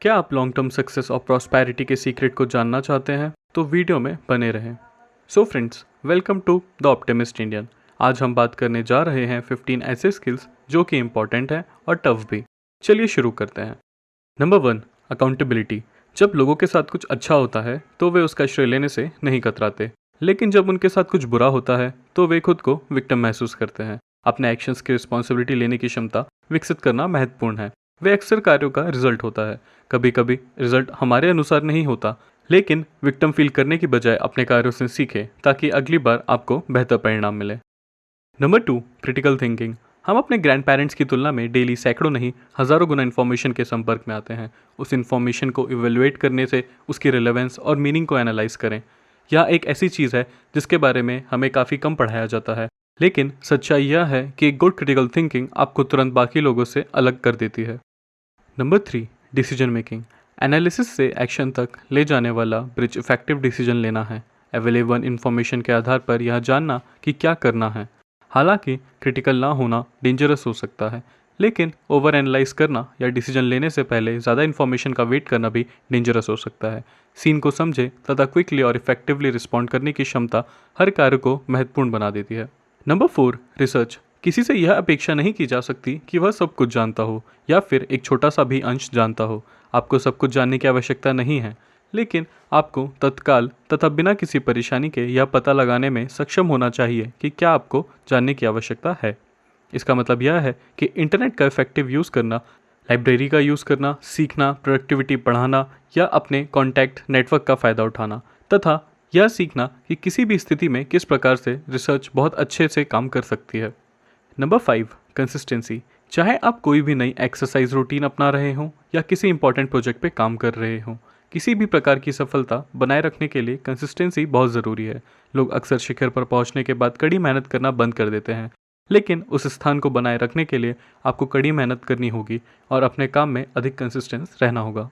क्या आप long term success और प्रॉस्पेरिटी के सीक्रेट को जानना चाहते हैं तो वीडियो में बने रहें। So friends, welcome to the optimist Indian. आज हम बात करने जा रहे हैं 15 ऐसे स्किल्स जो कि इम्पॉर्टेंट हैं और टफ भी। चलिए शुरू करते हैं। Number 1, accountability. जब लोगों के साथ कुछ अच्छा होता है तो वे उसका श्रेय लेने से नहीं कतराते, लेकिन जब उनके साथ कुछ बुरा होता है तो वे खुद को विक्टिम महसूस करते हैं। अपने एक्शंस की रिस्पॉन्सिबिलिटी लेने की क्षमता विकसित करना महत्वपूर्ण है। वे अक्सर कार्यों का रिजल्ट होता है। कभी कभी रिजल्ट हमारे अनुसार नहीं होता, लेकिन विक्टिम फील करने की बजाय अपने कार्यों से सीखें ताकि अगली बार आपको बेहतर परिणाम मिले। Number 2, critical thinking. हम अपने ग्रैंड पेरेंट्स की तुलना में डेली सैकड़ों नहीं हज़ारों गुना इन्फॉर्मेशन के संपर्क में आते हैं। उस इन्फॉर्मेशन को इवेलुएट करने से उसकी रिलेवेंस और मीनिंग को एनालाइज करें। यह एक ऐसी चीज़ है जिसके बारे में हमें काफ़ी कम पढ़ाया जाता है, लेकिन सच्चाई यह है कि गुड क्रिटिकल थिंकिंग आपको तुरंत बाकी लोगों से अलग कर देती है। Number 3, decision making. एनालिसिस से एक्शन तक ले जाने वाला ब्रिज इफेक्टिव डिसीजन लेना है। अवेलेबल इन्फॉर्मेशन के आधार पर यह जानना कि क्या करना है। हालांकि क्रिटिकल ना होना डेंजरस हो सकता है, लेकिन ओवर एनालाइज करना या डिसीजन लेने से पहले ज़्यादा इन्फॉर्मेशन का वेट करना भी डेंजरस हो सकता है। सीन को समझे तथा क्विकली और इफेक्टिवली रिस्पॉन्ड करने की क्षमता हर कार्य को महत्वपूर्ण बना देती है। Number 4, research. किसी से यह अपेक्षा नहीं की जा सकती कि वह सब कुछ जानता हो या फिर एक छोटा सा भी अंश जानता हो। आपको सब कुछ जानने की आवश्यकता नहीं है, लेकिन आपको तत्काल तथा बिना किसी परेशानी के यह पता लगाने में सक्षम होना चाहिए कि क्या आपको जानने की आवश्यकता है। इसका मतलब यह है कि इंटरनेट का इफेक्टिव यूज़ करना, लाइब्रेरी का यूज़ करना, सीखना, प्रोडक्टिविटी बढ़ाना या अपने कॉन्टैक्ट नेटवर्क का फ़ायदा उठाना, तथा यह सीखना कि किसी भी स्थिति में किस प्रकार से रिसर्च बहुत अच्छे से काम कर सकती है। Number 5, consistency. चाहे आप कोई भी नई एक्सरसाइज रूटीन अपना रहे हों या किसी इंपॉर्टेंट प्रोजेक्ट पे काम कर रहे हों, किसी भी प्रकार की सफलता बनाए रखने के लिए कंसिस्टेंसी बहुत ज़रूरी है। लोग अक्सर शिखर पर पहुंचने के बाद कड़ी मेहनत करना बंद कर देते हैं, लेकिन उस स्थान को बनाए रखने के लिए आपको कड़ी मेहनत करनी होगी और अपने काम में अधिक कंसिस्टेंस रहना होगा।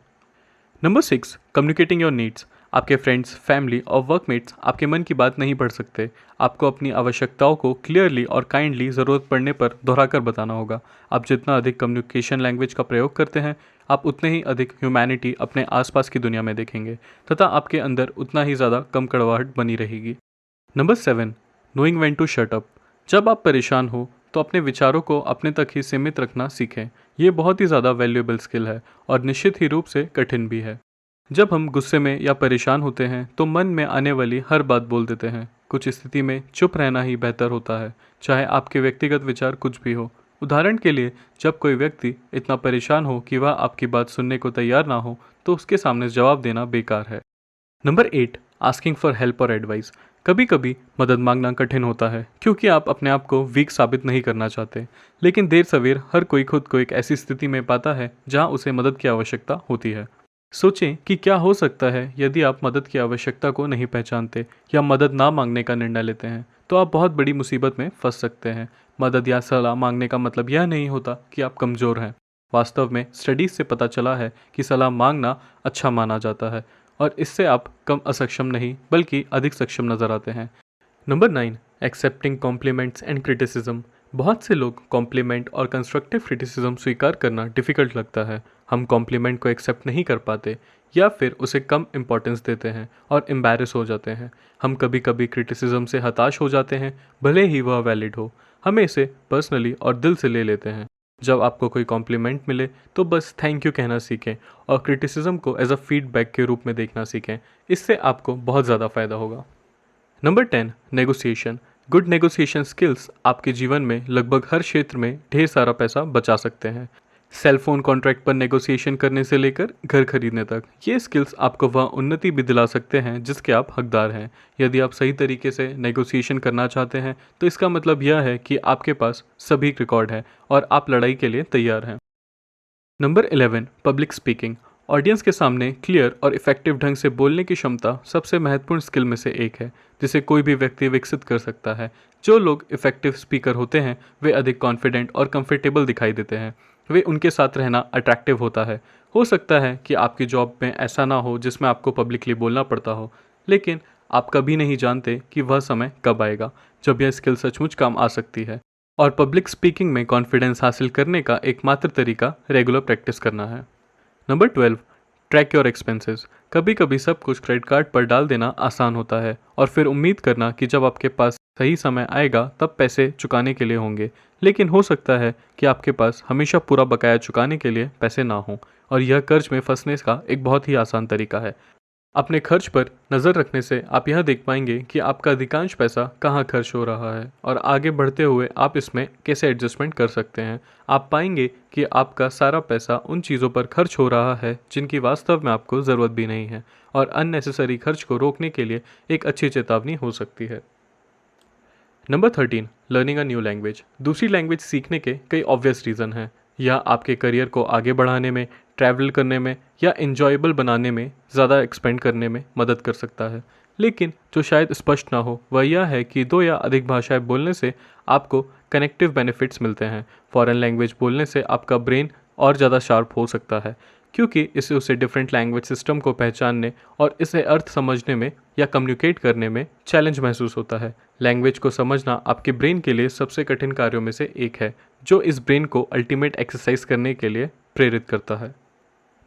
Number 6, communicating your needs. आपके फ्रेंड्स, फैमिली और वर्कमेट्स आपके मन की बात नहीं पढ़ सकते। आपको अपनी आवश्यकताओं को क्लियरली और काइंडली ज़रूरत पड़ने पर दोहराकर बताना होगा। आप जितना अधिक कम्युनिकेशन लैंग्वेज का प्रयोग करते हैं, आप उतने ही अधिक ह्यूमैनिटी अपने आसपास की दुनिया में देखेंगे तथा आपके अंदर उतना ही ज़्यादा कम कड़वाहट बनी रहेगी। Number 7, knowing when to shut up. जब आप परेशान हो तो अपने विचारों को अपने तक ही सीमित रखना सीखें। ये बहुत ही ज़्यादा वैल्यूएबल स्किल है और निश्चित ही रूप से कठिन भी है। जब हम गुस्से में या परेशान होते हैं तो मन में आने वाली हर बात बोल देते हैं। कुछ स्थिति में चुप रहना ही बेहतर होता है, चाहे आपके व्यक्तिगत विचार कुछ भी हो। उदाहरण के लिए, जब कोई व्यक्ति इतना परेशान हो कि वह आपकी बात सुनने को तैयार ना हो, तो उसके सामने जवाब देना बेकार है। नंबर 8, आस्किंग फॉर हेल्प और एडवाइस। कभी कभी मदद मांगना कठिन होता है क्योंकि आप अपने आप को वीक साबित नहीं करना चाहते, लेकिन देर सवेर हर कोई खुद को एक ऐसी स्थिति में पाता है जहां उसे मदद की आवश्यकता होती है। सोचें कि क्या हो सकता है यदि आप मदद की आवश्यकता को नहीं पहचानते या मदद ना मांगने का निर्णय लेते हैं, तो आप बहुत बड़ी मुसीबत में फंस सकते हैं। मदद या सलाह मांगने का मतलब यह नहीं होता कि आप कमज़ोर हैं। वास्तव में स्टडीज से पता चला है कि सलाह मांगना अच्छा माना जाता है और इससे आप कम असक्षम नहीं बल्कि अधिक सक्षम नजर आते हैं। Number 9, accepting compliments and criticism. बहुत से लोग कॉम्प्लीमेंट और कंस्ट्रक्टिव क्रिटिसिज्म स्वीकार करना डिफ़िकल्ट लगता है। हम कॉम्प्लीमेंट को एक्सेप्ट नहीं कर पाते या फिर उसे कम इम्पोर्टेंस देते हैं और एम्बैरेस हो जाते हैं। हम कभी कभी क्रिटिसिज्म से हताश हो जाते हैं, भले ही वह वैलिड हो। हमें इसे पर्सनली और दिल से ले लेते हैं। जब आपको कोई कॉम्प्लीमेंट मिले तो बस थैंक यू कहना सीखें और क्रिटिसिज्म को एज अ फीडबैक के रूप में देखना सीखें। इससे आपको बहुत ज़्यादा फ़ायदा होगा। Number 10, negotiation. Good negotiation skills आपके जीवन में लगभग हर क्षेत्र में ढेर सारा पैसा बचा सकते हैं। सेल फोन कॉन्ट्रैक्ट पर नेगोशिएशन करने से लेकर घर खरीदने तक, ये स्किल्स आपको वह उन्नति भी दिला सकते हैं जिसके आप हकदार हैं। यदि आप सही तरीके से नेगोशिएशन करना चाहते हैं तो इसका मतलब यह है कि आपके पास सभी रिकॉर्ड है और आप लड़ाई के लिए तैयार हैं। Number 11, public speaking. ऑडियंस के सामने क्लियर और इफेक्टिव ढंग से बोलने की क्षमता सबसे महत्वपूर्ण स्किल में से एक है जिसे कोई भी व्यक्ति विकसित कर सकता है। जो लोग इफेक्टिव स्पीकर होते हैं वे अधिक कॉन्फिडेंट और कंफर्टेबल दिखाई देते हैं। वे उनके साथ रहना अट्रैक्टिव होता है। हो सकता है कि आपकी जॉब में ऐसा ना हो जिसमें आपको पब्लिकली बोलना पड़ता हो, लेकिन आप कभी नहीं जानते कि वह समय कब आएगा जब यह स्किल सचमुच काम आ सकती है। और पब्लिक स्पीकिंग में कॉन्फिडेंस हासिल करने का एकमात्र तरीका रेगुलर प्रैक्टिस करना है। Number 12, track your expenses. कभी कभी सब कुछ क्रेडिट कार्ड पर डाल देना आसान होता है और फिर उम्मीद करना कि जब आपके पास सही समय आएगा तब पैसे चुकाने के लिए होंगे, लेकिन हो सकता है कि आपके पास हमेशा पूरा बकाया चुकाने के लिए पैसे ना हों, और यह कर्ज में फंसने का एक बहुत ही आसान तरीका है। अपने खर्च पर नज़र रखने से आप यह देख पाएंगे कि आपका अधिकांश पैसा कहाँ खर्च हो रहा है और आगे बढ़ते हुए आप इसमें कैसे एडजस्टमेंट कर सकते हैं। आप पाएंगे कि आपका सारा पैसा उन चीज़ों पर खर्च हो रहा है जिनकी वास्तव में आपको ज़रूरत भी नहीं है, और अननेसेसरी खर्च को रोकने के लिए एक अच्छी चेतावनी हो सकती है। Number 13, learning a new language. दूसरी लैंग्वेज सीखने के कई ऑब्वियस रीज़न हैं। यह आपके करियर को आगे बढ़ाने में, ट्रैवल करने में या इन्जॉयबल बनाने में, ज़्यादा एक्सपेंड करने में मदद कर सकता है। लेकिन जो शायद स्पष्ट ना हो वह यह है कि 2 या अधिक भाषाएं बोलने से आपको कनेक्टिव बेनिफिट्स मिलते हैं। फॉरेन लैंग्वेज बोलने से आपका ब्रेन और ज़्यादा शार्प हो सकता है, क्योंकि इससे उसे डिफरेंट लैंग्वेज सिस्टम को पहचानने और इसे अर्थ समझने में या कम्युनिकेट करने में चैलेंज महसूस होता है। लैंग्वेज को समझना आपके ब्रेन के लिए सबसे कठिन कार्यों में से एक है, जो इस ब्रेन को अल्टीमेट एक्सरसाइज करने के लिए प्रेरित करता है।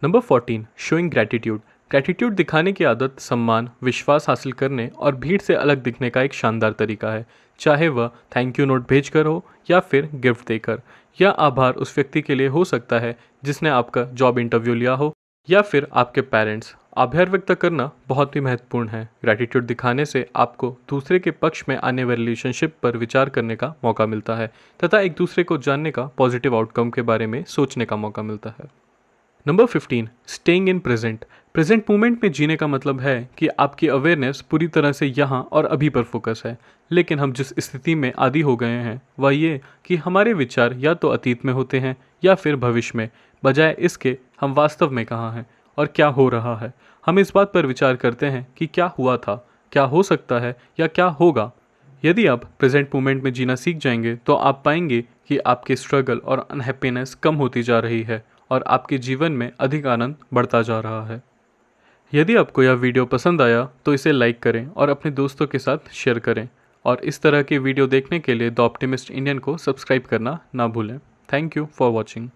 Number 14, showing gratitude. ग्रैटिट्यूड दिखाने की आदत सम्मान, विश्वास हासिल करने और भीड़ से अलग दिखने का एक शानदार तरीका है, चाहे वह थैंक यू नोट भेजकर हो या फिर गिफ्ट देकर। यह आभार उस व्यक्ति के लिए हो सकता है जिसने आपका जॉब इंटरव्यू लिया हो या फिर आपके पेरेंट्स। आभार व्यक्त करना बहुत ही महत्वपूर्ण है। ग्रैटिट्यूड दिखाने से आपको दूसरे के पक्ष में आने वाले रिलेशनशिप पर विचार करने का मौका मिलता है तथा एक दूसरे को जानने का पॉजिटिव आउटकम के बारे में सोचने का मौका मिलता है। Number 15, staying in present. Present moment में जीने का मतलब है कि आपकी अवेयरनेस पूरी तरह से यहाँ और अभी पर फोकस है। लेकिन हम जिस स्थिति में आदी हो गए हैं वह ये कि हमारे विचार या तो अतीत में होते हैं या फिर भविष्य में, बजाय इसके हम वास्तव में कहाँ हैं और क्या हो रहा है। हम इस बात पर विचार करते हैं कि क्या हुआ था, क्या हो सकता है या क्या होगा। यदि आप प्रेजेंट मोमेंट में जीना सीख जाएंगे तो आप पाएंगे कि आपके स्ट्रगल और अनहैप्पीनेस कम होती जा रही है और आपके जीवन में अधिक आनंद बढ़ता जा रहा है। यदि आपको यह वीडियो पसंद आया तो इसे लाइक करें और अपने दोस्तों के साथ शेयर करें, और इस तरह के वीडियो देखने के लिए द ऑप्टिमिस्ट इंडियन को सब्सक्राइब करना ना भूलें। Thank you for watching.